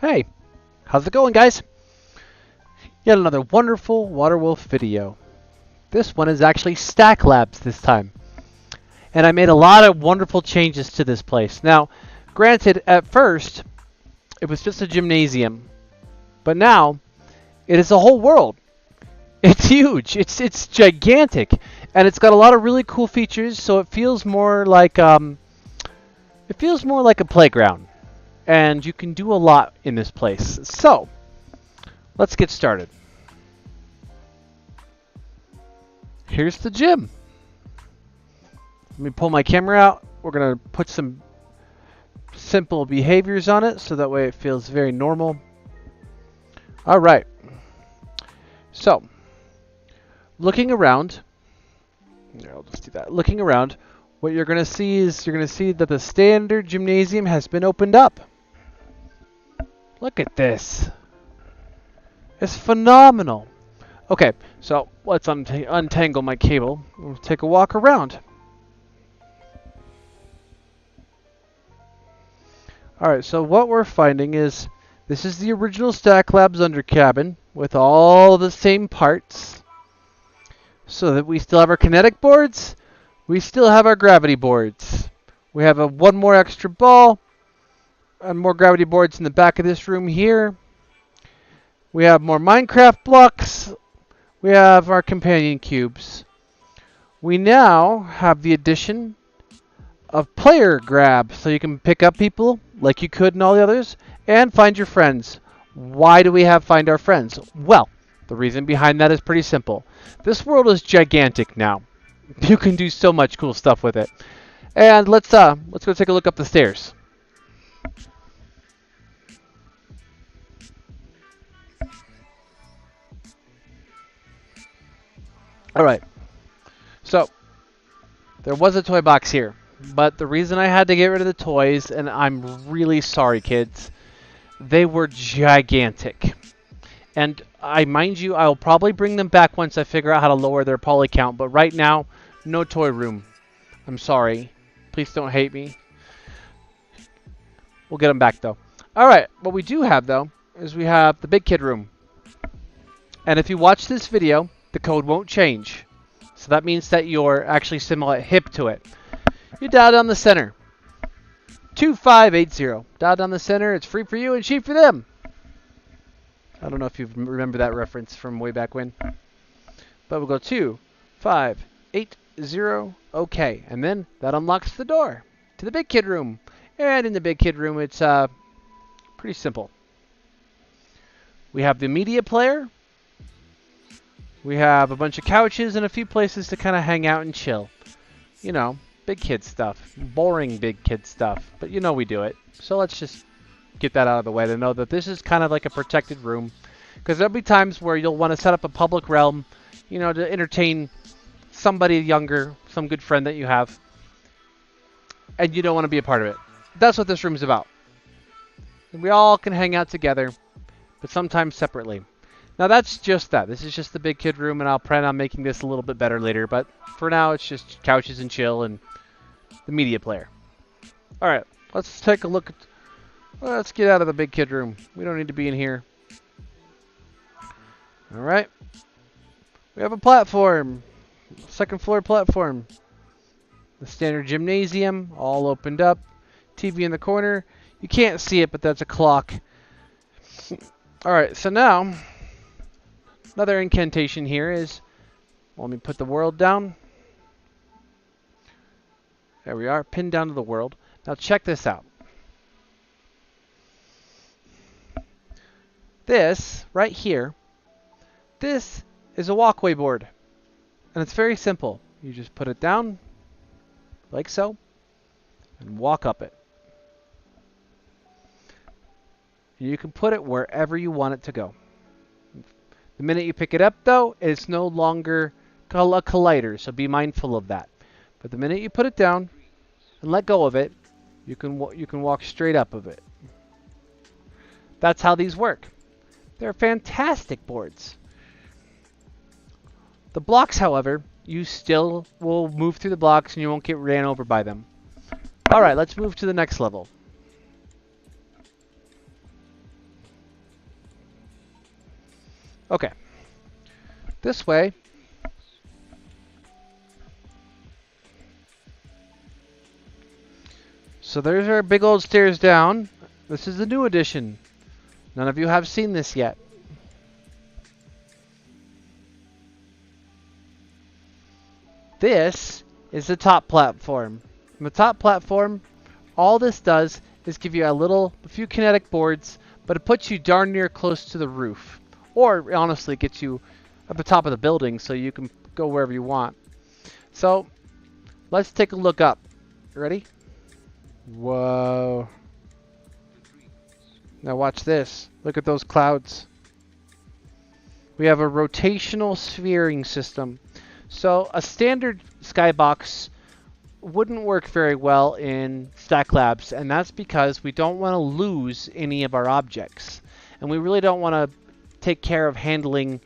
Hey, how's it going, guys? Yet another wonderful Waterwolf video. This one is actually Stack Labs this time. And I made a lot of wonderful changes to this place. Now, granted, at first, it was just a gymnasium. But now, it is a whole world. It's huge. It's gigantic. And it's got a lot of really cool features, so it feels more like a playground. And you can do a lot in this place. So, let's get started. Here's the gym. Let me pull my camera out. We're going to put some simple behaviors on it so that way it feels very normal. All right. So, looking around. I'll just do that. Looking around, what you're going to see is that the standard gymnasium has been opened up. Look at this. It's phenomenal. Okay, so let's untangle my cable. We'll take a walk around. Alright, so what we're finding is this is the original Stack Labs under cabin with all the same parts. So that we still have our kinetic boards, we still have our gravity boards. We have one more extra ball and more gravity boards in the back of this room here. We have more Minecraft blocks. We have our companion cubes. We now have the addition of player grab, so you can pick up people like you could in all the others and find your friends. Why do we have find our friends? Well, the reason behind that is pretty simple. This world is gigantic now. You can do so much cool stuff with it. And let's go take a look up the stairs. Alright, so there was a toy box here, but the reason I had to get rid of the toys, and I'm really sorry kids, they were gigantic. And mind you, I'll probably bring them back once I figure out how to lower their poly count, but right now, no toy room. I'm sorry. Please don't hate me. We'll get them back though. Alright, what we do have though, is we have the big kid room. And if you watch this video, the code won't change. So that means that you're actually somewhat hip to it. You dial down the center. 2580. Dial down the center. It's free for you and cheap for them. I don't know if you remember that reference from way back when. But we'll go 2580. Okay. And then that unlocks the door to the big kid room. And in the big kid room, it's pretty simple. We have the media player. We have a bunch of couches and a few places to kind of hang out and chill. You know, big kid stuff. Boring big kid stuff. But you know we do it. So let's just get that out of the way to know that this is kind of like a protected room. Because there'll be times where you'll want to set up a public realm, you know, to entertain somebody younger, some good friend that you have. And you don't want to be a part of it. That's what this room's about. And we all can hang out together, but sometimes separately. Now that's just that. This is just the big kid room, and I'll plan on making this a little bit better later. But for now, it's just couches and chill and the media player. All right, let's take a look. Let's get out of the big kid room. We don't need to be in here. All right. We have a platform. Second floor platform. The standard gymnasium, all opened up. TV in the corner. You can't see it, but that's a clock. All right, so now another incantation here is, well, let me put the world down. There we are, pinned down to the world. Now check this out. This, right here, this is a walkway board. And it's very simple. You just put it down, like so, and walk up it. You can put it wherever you want it to go. The minute you pick it up, though, it's no longer a collider, so be mindful of that. But the minute you put it down and let go of it, you can walk straight up of it. That's how these work. They're fantastic boards. The blocks, however, you still will move through the blocks and you won't get ran over by them. All right, let's move to the next level. Okay. This way. So there's our big old stairs down. This is the new edition. None of you have seen this yet. This is the top platform. From the top platform, all this does is give you a few kinetic boards, but it puts you darn near close to the roof. Or, honestly, gets you at the top of the building so you can go wherever you want. So, let's take a look up. Ready? Whoa. Now watch this. Look at those clouds. We have a rotational sphering system. So a standard skybox wouldn't work very well in Stack Labs, and that's because we don't want to lose any of our objects. And we really don't want to take care of handling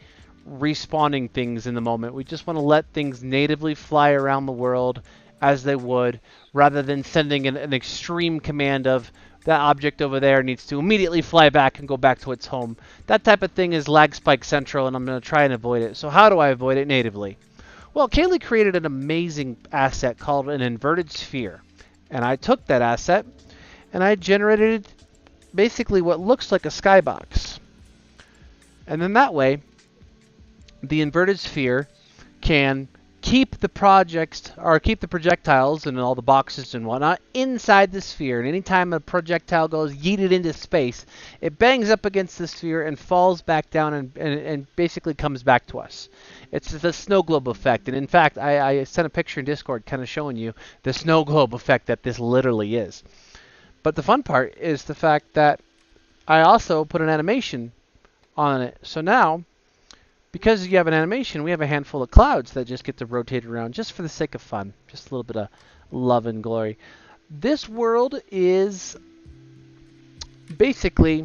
respawning things in the moment. We just want to let things natively fly around the world as they would, rather than sending an extreme command of that object over there needs to immediately fly back and go back to its home. That type of thing is lag spike central, and I'm going to try and avoid it. So how do I avoid it natively? Well, Kaylee created an amazing asset called an inverted sphere. And I took that asset and I generated basically what looks like a skybox. And then that way, the inverted sphere can keep the projectiles and all the boxes and whatnot inside the sphere. And anytime a projectile goes yeeted into space, it bangs up against the sphere and falls back down and basically comes back to us. It's the snow globe effect. And in fact, I sent a picture in Discord kind of showing you the snow globe effect that this literally is. But the fun part is the fact that I also put an animation on it. So now, because you have an animation, we have a handful of clouds that just get to rotate around just for the sake of fun. Just a little bit of love and glory. This world is basically